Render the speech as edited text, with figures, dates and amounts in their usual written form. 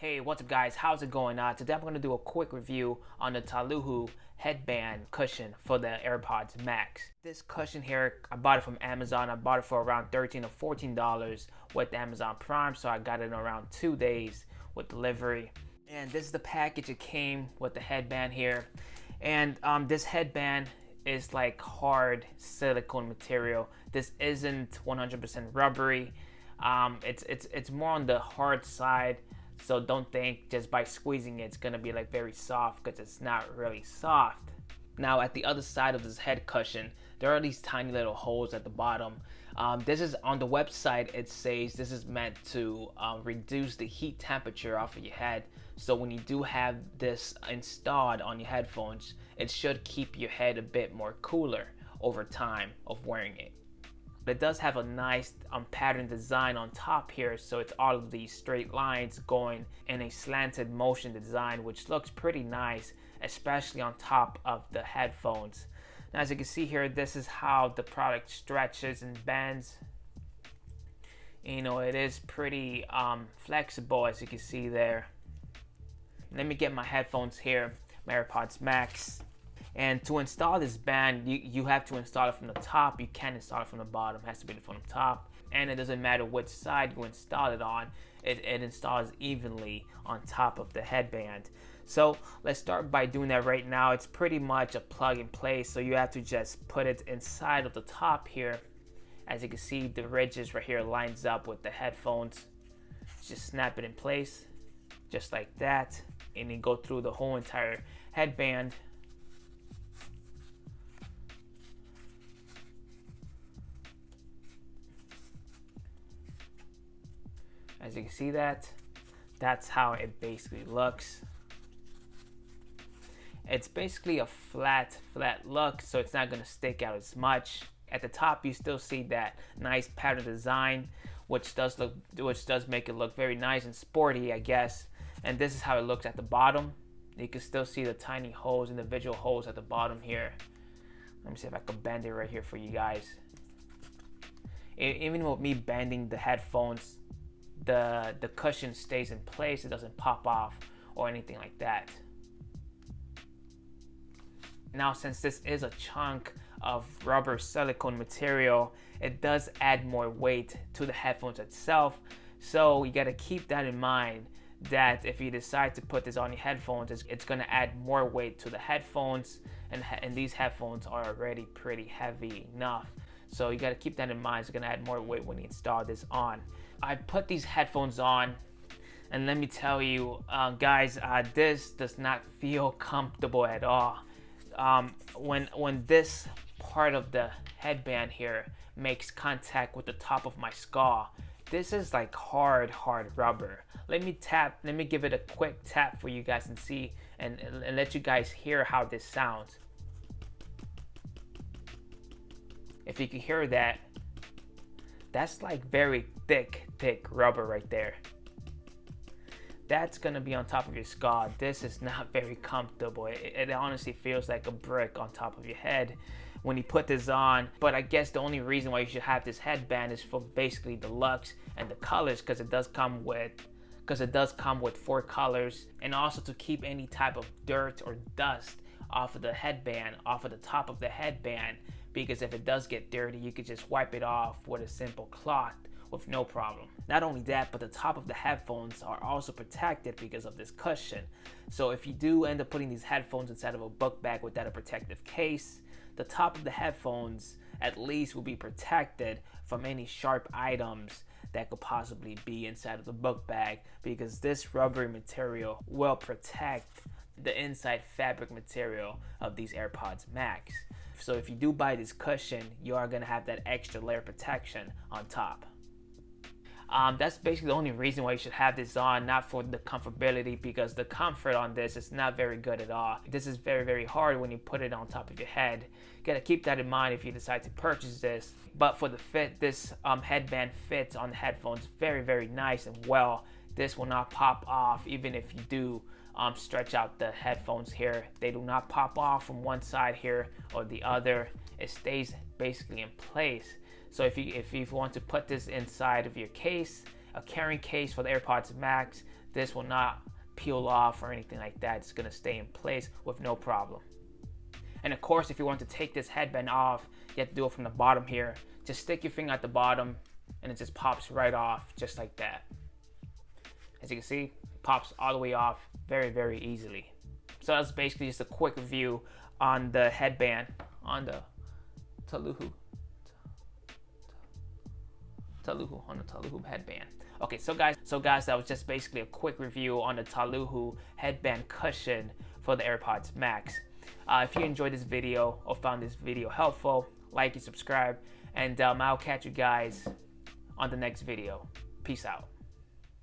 Hey, what's up guys? How's it going? Today I'm going to do a quick review on the TOLUOHU Headband cushion for the AirPods Max. This cushion here, I bought it from Amazon. I bought it for around $13 or $14 with Amazon Prime, so I got it in around 2 days with delivery. And this is the package. It came with the headband here. And this headband is like hard silicone material. This isn't 100% rubbery. It's more on the hard side. So don't think just by squeezing it's gonna be like very soft, because it's not really soft. Now at the other side of this head cushion, there are these tiny little holes at the bottom. This is on the website. It says this is meant to reduce the heat temperature off of your head. So when you do have this installed on your headphones, it should keep your head a bit more cooler over time of wearing it. It does have a nice pattern design on top here, so it's all of these straight lines going in a slanted motion design, which looks pretty nice, especially on top of the headphones. Now as you can see here, this is how the product stretches and bends. You know, it is pretty flexible, as you can see there. Let me get my headphones here, my AirPods Max. And to install this band, you have to install it from the top. You can't install it from the bottom. It has to be from the top. And it doesn't matter which side you install it on. It installs evenly on top of the headband. So let's start by doing that right now. It's pretty much a plug and play. So you have to just put it inside of the top here. As you can see, the ridges right here lines up with the headphones. Just snap it in place, just like that. And then go through the whole entire headband. As you can see that's how it basically looks. It's basically a flat look, so it's not gonna stick out as much. At the top, you still see that nice pattern design, which does make it look very nice and sporty, I guess. And this is how it looks at the bottom. You can still see the tiny holes, individual holes at the bottom here. Let me see if I can bend it right here for you guys. Even with me bending the headphones, the cushion stays in place. It doesn't pop off or anything like that. Now, since this is a chunk of rubber silicone material, it does add more weight to the headphones itself. So you got to keep that in mind, that if you decide to put this on your headphones, it's going to add more weight to the headphones, and these headphones are already pretty heavy enough. So you got to keep that in mind. It's going to add more weight when you install this on. I put these headphones on, and let me tell you, guys, this does not feel comfortable at all. When this part of the headband here makes contact with the top of my skull, this is like hard rubber. Let me give it a quick tap for you guys and see, and let you guys hear how this sounds. If you can hear that, that's like very thick rubber right there. That's gonna be on top of your skull. This is not very comfortable. It honestly feels like a brick on top of your head when you put this on. But I guess the only reason why you should have this headband is for basically the looks and the colors, because it does come with 4 colors, and also to keep any type of dirt or dust off of the headband, off of the top of the headband, because if it does get dirty, you could just wipe it off with a simple cloth with no problem. Not only that, but the top of the headphones are also protected because of this cushion. So if you do end up putting these headphones inside of a book bag without a protective case, the top of the headphones at least will be protected from any sharp items that could possibly be inside of the book bag, because this rubbery material will protect the inside fabric material of these AirPods Max. So if you do buy this cushion, you are gonna have that extra layer of protection on top. That's basically the only reason why you should have this on, not for the comfortability, because the comfort on this is not very good at all. This is very hard when you put it on top of your head. You gotta keep that in mind if you decide to purchase this. But for the fit, this headband fits on the headphones very nice and well. This will not pop off even if you do stretch out the headphones here. They do not pop off from one side here or the other. It stays basically in place. So if you want to put this inside of your case, a carrying case for the AirPods Max, This will not peel off or anything like that. It's gonna stay in place with no problem. And of course, if you want to take this headband off, you have to do it from the bottom here. Just stick your finger at the bottom and it just pops right off just like that. As you can see, it pops all the way off very, very easily. So that's basically just a quick review on the headband, on the TOLUOHU headband. Okay, so guys, that was just basically a quick review on the TOLUOHU headband cushion for the AirPods Max. If you enjoyed this video or found this video helpful, like and subscribe, and I'll catch you guys on the next video. Peace out.